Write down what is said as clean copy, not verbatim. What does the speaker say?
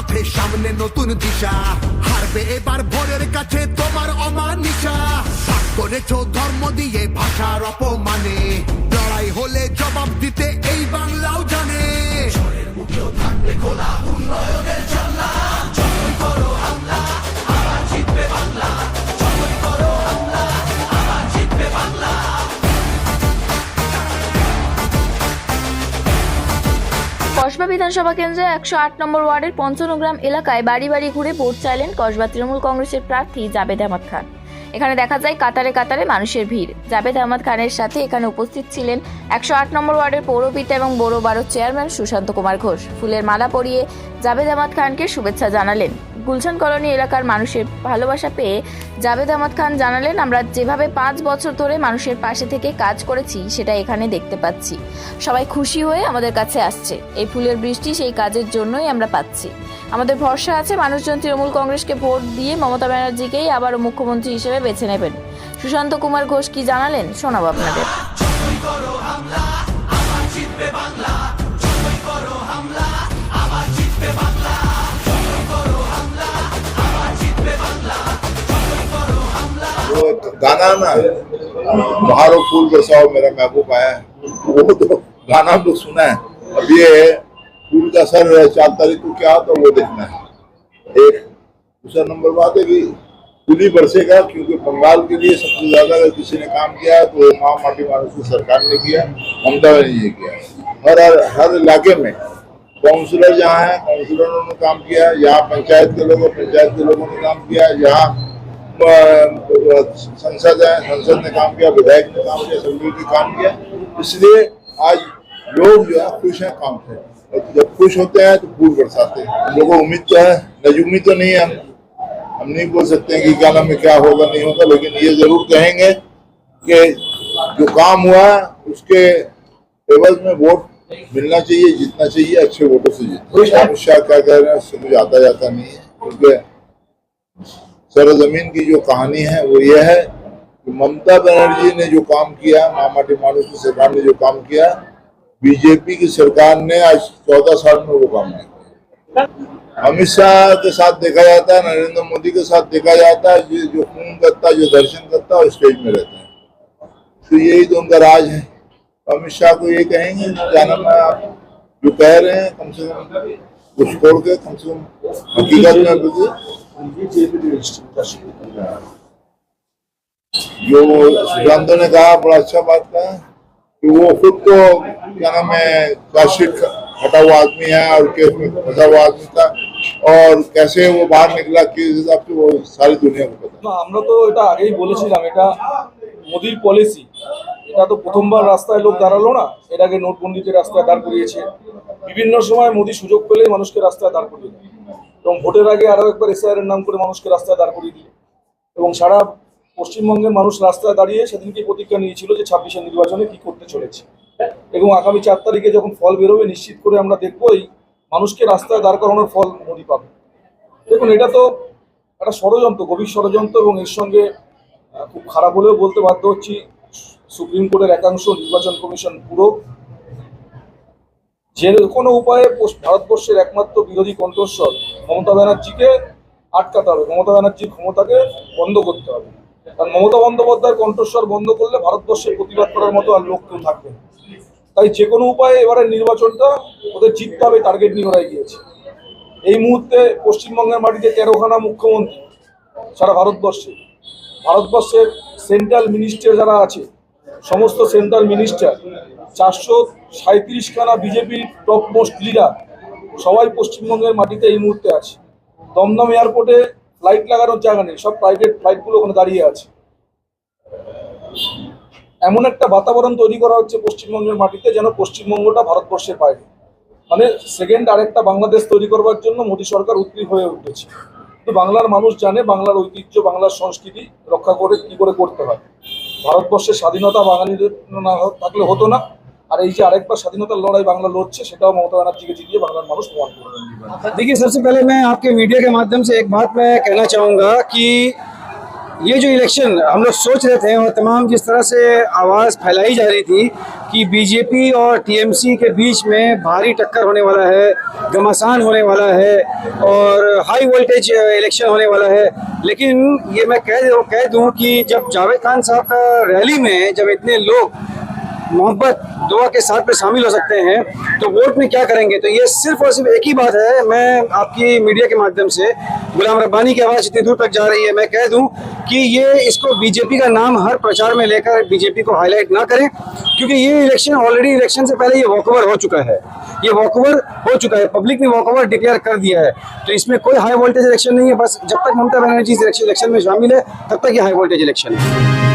পথে সামনে নতুন দিশা, হারবে এবার ভোরের কাছে তোমার অমানিসা। ভাগ করেছ ধর্ম দিয়ে ভাষার অপমানে, লড়াই হলে জবাব দিতে এই বাংলাও জানে। থাকবে খোলা উন্নয়নের জানলা, যতই করো হামলা আবার জিতবে বাংলা, যতই করো হামলা আবার জিতবে বাংলা। কসবা বিধানসভা কেন্দ্রে 108 নম্বর ওয়ার্ডের পঞ্চনগ্রাম এলাকায় বাড়ি বাড়ি ঘুরে ভোট চাইলেন কসবা তৃণমূল কংগ্রেসের প্রার্থী জাবেদ আহমদ খান। এখানে দেখা যায় কাতারে কাতারে মানুষের ভিড়। জাবেদ আহমদ খানের সাথে এখানে উপস্থিত ছিলেন 108 নম্বর ওয়ার্ডের পৌরপিতা এবং বড় বারোর চেয়ারম্যান সুশান্ত কুমার ঘোষ। ফুলের মালা পরিয়ে জাবেদ আহমদ খানকে শুভেচ্ছা জানালেন। গুলশান কলোনি এলাকার মানুষের ভালোবাসা পেয়ে জাবেদ আহমদ খান জানালেন, আমরা যেভাবে 5 বছর ধরে মানুষের পাশে থেকে কাজ করেছি সেটা এখানে দেখতে পাচ্ছি। সবাই খুশি হয়ে আমাদের কাছে আসছে। এই ফুলের বৃষ্টি সেই কাজের জন্যই আমরা পাচ্ছি। আমাদের ভরসা আছে মানুষজন তৃণমূল কংগ্রেসকে ভোট দিয়ে মমতা ব্যানার্জিকেই আবারও মুখ্যমন্ত্রী হিসেবে বেছে নেবেন। সুশান্ত কুমার ঘোষ কি জানালেন শোনাবো আপনাদের। वो गाना ना बहारों फूल बरसाओ मेरा महबूब आया है, वो तो गाना हम लोग सुना है। अब ये फूल का असर 4 तारीख को क्या तो वो देखना है। एक दूसरा नंबर बात है कि फूल ही बरसेगा, क्योंकि बंगाल के लिए सबसे ज्यादा अगर किसी ने काम किया है तो माँ माटी मानुष की सरकार ने किया, ममता ने ये किया। हर इलाके में काउंसलर जहाँ है काउंसलरों ने काम किया, यहाँ पंचायत के लोगों ने काम किया, यहाँ संसद है संसद ने काम किया, विधायक ने काम किया, असेंबली ने काम किया। इसलिए आज लोग जो है खुश हैं काम से, और जब खुश होते हैं तो फूल बरसाते हैं। हम लोगों को उम्मीद तो है, नजुमी तो नहीं है, हम नहीं बोल सकते हैं कि गाना में क्या होगा नहीं होगा, लेकिन ये जरूर कहेंगे कि जो काम हुआ उसके एवज में वोट मिलना चाहिए, जीतना चाहिए, अच्छे वोटों से जीतना। अमित शाह क्या कह रहे हैं उससे मुझे आता जाता नहीं है, क्योंकि सरजमीन की जो कहानी है वो ये है कि ममता बनर्जी ने जो काम किया, माँ माटी मानुष की सरकार ने जो काम किया, बीजेपी की सरकार ने आज 14 साल में वो काम नहीं किया। अमित शाह के साथ देखा जाता है, नरेंद्र मोदी के साथ देखा जाता है, जो खून करता है, जो दर्शन करता है, स्टेज में रहते हैं। तो यही तो उनका राज है। अमित शाह को ये कहेंगे क्या नाम है, आप जो कह रहे हैं कम से कम कुछ छोड़ के कम से कम हकीकत में जो सुशांत ने कहा बड़ा अच्छा बात कहा कि वो खुद तो क्या नाम है चार्जशीट हटा हुआ आदमी है और केस में फंसा हुआ आदमी था, और कैसे वो बाहर निकला किस हिसाब से वो सारी दुनिया को पता। আমরা তো এটা আগেই বলেছিলাম, এটা মোদির পলিসি। এটা তো প্রথমবার রাস্তায় লোক দাঁড়ালো না, এর আগে নোটবন্দিতে রাস্তায় দাঁড় করিয়েছে। বিভিন্ন সময় মোদি সুযোগ পেলে মানুষকে রাস্তায় দাঁড় করিয়ে দেয়, এবং ভোটের আগে আরো একবার এসআইআর এর নাম করে মানুষকে রাস্তায় দাঁড় করিয়ে দিল। এবং সারা পশ্চিমবঙ্গের মানুষ রাস্তায় দাঁড়িয়ে সেদিনকে প্রতিজ্ঞা নিয়েছিল যে 26-এর নির্বাচনে কি করতে চলেছে, এবং আগামী 4 তারিখে যখন ফল বেরোবে নিশ্চিত করে আমরা দেখবই মানুষকে রাস্তায় দাঁড় করানোর ফল মোদি পাবে। দেখুন, এটা তো একটা ষড়যন্ত্র, গভীর ষড়যন্ত্র, এবং এর সঙ্গে খুব খারাপ হলেও বলতে বাধ্য হচ্ছি সুপ্রিম কোর্টের একাংশ, নির্বাচন কমিশন পুরো যে কোনো উপায়ে ভারতবর্ষের একমাত্র বিরোধী কণ্ঠস্বর মমতা ব্যানার্জিকে আটকাতে হবে, মমতা ব্যানার্জির ক্ষমতাকে বন্ধ করতে হবে। কারণ মমতা বন্দ্যোপাধ্যায়ের কণ্ঠস্বর বন্ধ করলে ভারতবর্ষের প্রতিবাদ করার মতো আর লোক কেউ থাকবে না। তাই যে কোনো উপায়ে এবারের নির্বাচনটা ওদের জিততে হবে, টার্গেট নিয়ে ওরাই গিয়েছে। এই মুহূর্তে পশ্চিমবঙ্গের মাটিতে 13খানা মুখ্যমন্ত্রী সারা ভারতবর্ষের সেন্ট্রাল মিনিস্টার যারা আছে, সমস্ত সেন্ট্রাল মিনিস্টার, 437খানা বিজেপির টপ মোস্ট লিডার সবাই পশ্চিমবঙ্গের মাটিতে এই মুহূর্তে আছে। দমদম এয়ারপোর্টে ফ্লাইট লাগানোর জায়গা নেই, সব প্রাইভেট ফ্লাইটগুলো ওখানে দাঁড়িয়ে আছে। এমন একটা বাতাবরণ তৈরি করা হচ্ছে পশ্চিমবঙ্গের মাটিতে যেন পশ্চিমবঙ্গটা ভারতবর্ষের বাইরে, মানে সেকেন্ড আরেকটা বাংলাদেশ তৈরি করবার জন্য মোদী সরকার উদ্গ্রীব হয়ে উঠেছে। তো বাংলার মানুষ জানে বাংলার ঐতিহ্য, বাংলার সংস্কৃতি রক্ষা করে কি করে করতে হয়। ভারতবর্ষের স্বাধীনতা বাঙালিদের না থাকলে হতো না, और ये आरेकबार स्वाधीनतार लड़ाई बांग्ला लड़ছে সেটাও মমতা ব্যানার্জিকে জিতিয়ে বাংলার মানুষ প্রমাণ করবে। देखिए, सबसे पहले मैं आपके मीडिया के माध्यम से एक बात मैं कहना चाहूँगा कि ये जो इलेक्शन हम लोग सोच रहे थे और तमाम जिस तरह से आवाज़ फैलाई जा रही थी कि बीजेपी और टीएमसी के बीच में भारी टक्कर होने वाला है, घमासान होने वाला है और हाई वोल्टेज इलेक्शन होने वाला है, लेकिन ये मैं कह दूं कि जब जावेद खान साहब का रैली में जब इतने लोग मोहब्बत दुआ के साथ में शामिल हो सकते हैं तो वोट में क्या करेंगे। तो ये सिर्फ और सिर्फ एक ही बात है, मैं आपकी मीडिया के माध्यम से, गुलाम रब्बानी की आवाज़ इतनी दूर तक जा रही है, मैं कह दूं कि ये इसको बीजेपी का नाम हर प्रचार में लेकर बीजेपी को हाईलाइट ना करें, क्योंकि ये इलेक्शन ऑलरेडी इलेक्शन से पहले ये वॉकओवर हो चुका है, ये वॉकओवर हो चुका है, पब्लिक ने वॉकओवर डिक्लेयर कर दिया है। तो इसमें कोई हाई वोल्टेज इलेक्शन नहीं है, बस जब तक ममता बनर्जी इलेक्शन में शामिल है तब तक ये हाई वोल्टेज इलेक्शन है।